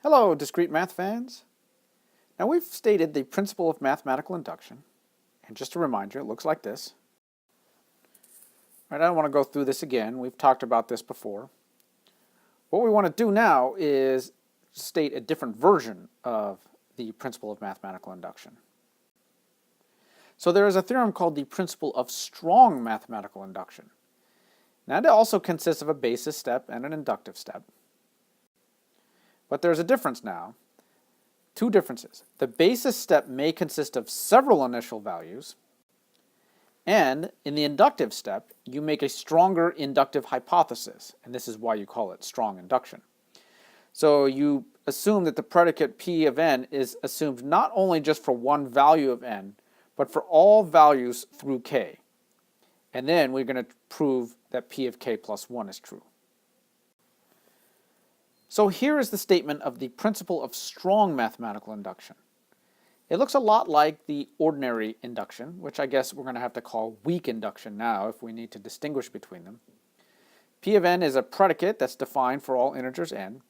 Hello, discrete math fans. Now we've stated the principle of mathematical induction, and just a reminder, it looks like this. All right, I don't want to go through this again. We've talked about this before. What we want to do now is state a different version of the principle of mathematical induction. So there is a theorem called the principle of strong mathematical induction. Now it also consists of a basis step and an inductive step. But there's a difference now. Two differences. The basis step may consist of several initial values, and in the inductive step, you make a stronger inductive hypothesis, and this is why you call it strong induction. So you assume that the predicate P of n is assumed not only just for one value of n, but for all values through k. And then we're going to prove that P of k plus 1 is true. So here is the statement of the principle of strong mathematical induction. It looks a lot like the ordinary induction, which I guess we're going to have to call weak induction now if we need to distinguish between them. P of n is a predicate that's defined for all integers n,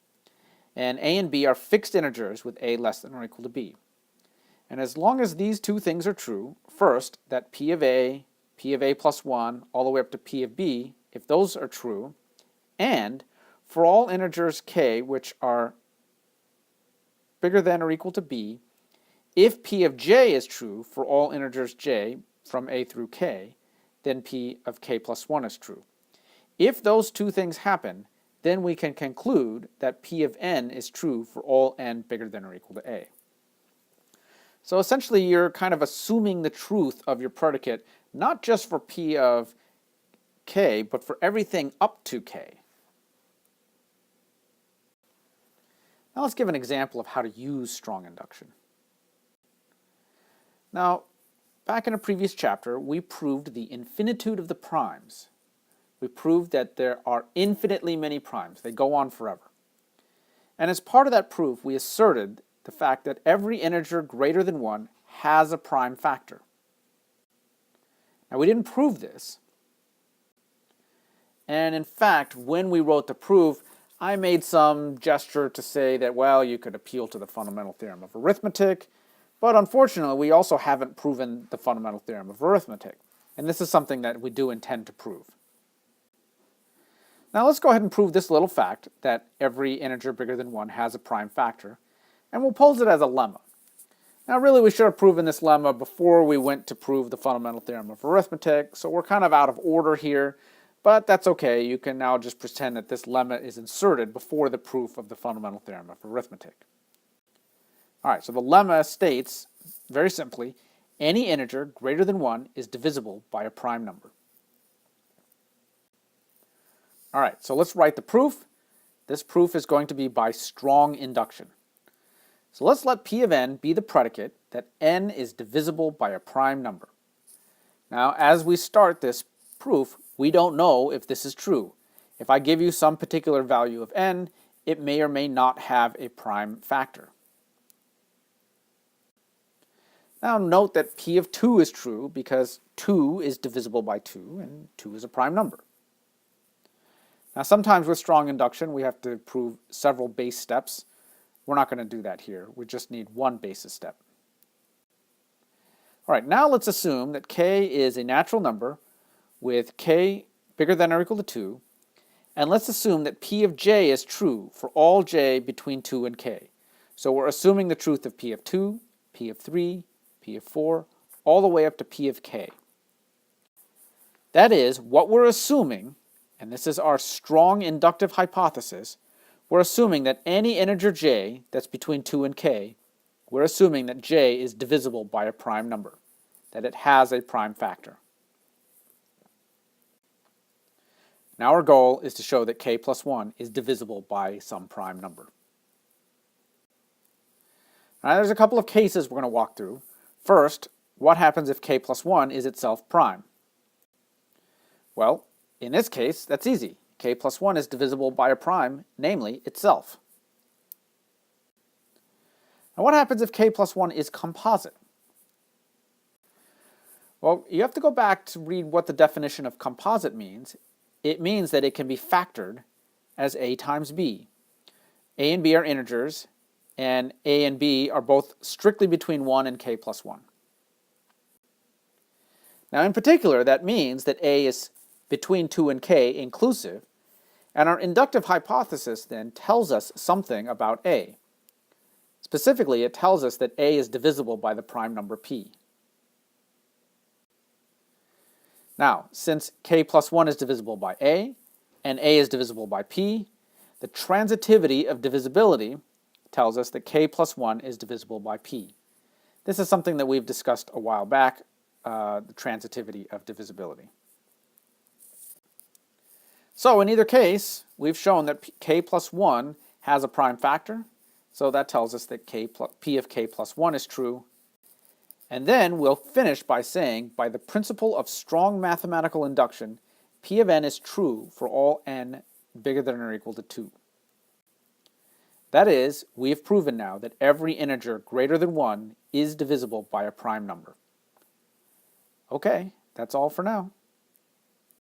and a and b are fixed integers with a less than or equal to b. And as long as these two things are true, first, that P of a plus 1, all the way up to P of b, if those are true, and for all integers k which are bigger than or equal to b, if P of j is true for all integers j from a through k, then P of k plus 1 is true. If those two things happen, then we can conclude that P of n is true for all n bigger than or equal to a. So essentially you're kind of assuming the truth of your predicate, not just for P of k, but for everything up to k. Now let's give an example of how to use strong induction. Now, back in a previous chapter, we proved the infinitude of the primes. We proved that there are infinitely many primes. They go on forever. And as part of that proof, we asserted the fact that every integer greater than 1 has a prime factor. Now, we didn't prove this. And in fact, when we wrote the proof, I made some gesture to say that, well, you could appeal to the fundamental theorem of arithmetic, but unfortunately, we also haven't proven the fundamental theorem of arithmetic. And this is something that we do intend to prove. Now let's go ahead and prove this little fact, that every integer bigger than 1 has a prime factor, and we'll pose it as a lemma. Now really, we should have proven this lemma before we went to prove the fundamental theorem of arithmetic, so we're kind of out of order here. But that's okay, you can now just pretend that this lemma is inserted before the proof of the fundamental theorem of arithmetic. Alright, so the lemma states, very simply, any integer greater than 1 is divisible by a prime number. Alright, so let's write the proof. This proof is going to be by strong induction. So let's let P of n be the predicate that n is divisible by a prime number. Now, as we start this proof, we don't know if this is true. If I give you some particular value of n, it may or may not have a prime factor. Now note that P of 2 is true because 2 is divisible by 2 and 2 is a prime number. Now sometimes with strong induction we have to prove several base steps. We're not going to do that here. We just need one basis step. Alright, now let's assume that k is a natural number with k bigger than or equal to 2, and let's assume that P of j is true for all j between 2 and k. So we're assuming the truth of P of 2, P of 3, P of 4, all the way up to P of k. That is, what we're assuming, and this is our strong inductive hypothesis, we're assuming that any integer j that's between 2 and k, we're assuming that j is divisible by a prime number, that it has a prime factor. Now our goal is to show that k plus 1 is divisible by some prime number. Now there's a couple of cases we're going to walk through. First, what happens if k plus 1 is itself prime? Well, in this case, that's easy. K plus 1 is divisible by a prime, namely itself. Now what happens if k plus 1 is composite? Well, you have to go back to read what the definition of composite means. It means that it can be factored as a times b. A and b are integers, and a and b are both strictly between 1 and k plus 1. Now in particular, that means that a is between 2 and k inclusive, and our inductive hypothesis then tells us something about a. Specifically, it tells us that a is divisible by the prime number p. Now, since k plus 1 is divisible by a, and a is divisible by p, the transitivity of divisibility tells us that k plus 1 is divisible by p. This is something that we've discussed a while back, the transitivity of divisibility. So in either case, we've shown that k plus 1 has a prime factor, so that tells us that p of k plus 1 is true. And then we'll finish by saying, by the principle of strong mathematical induction, p of n is true for all n bigger than or equal to 2. That is, we have proven now that every integer greater than 1 is divisible by a prime number. Okay, that's all for now.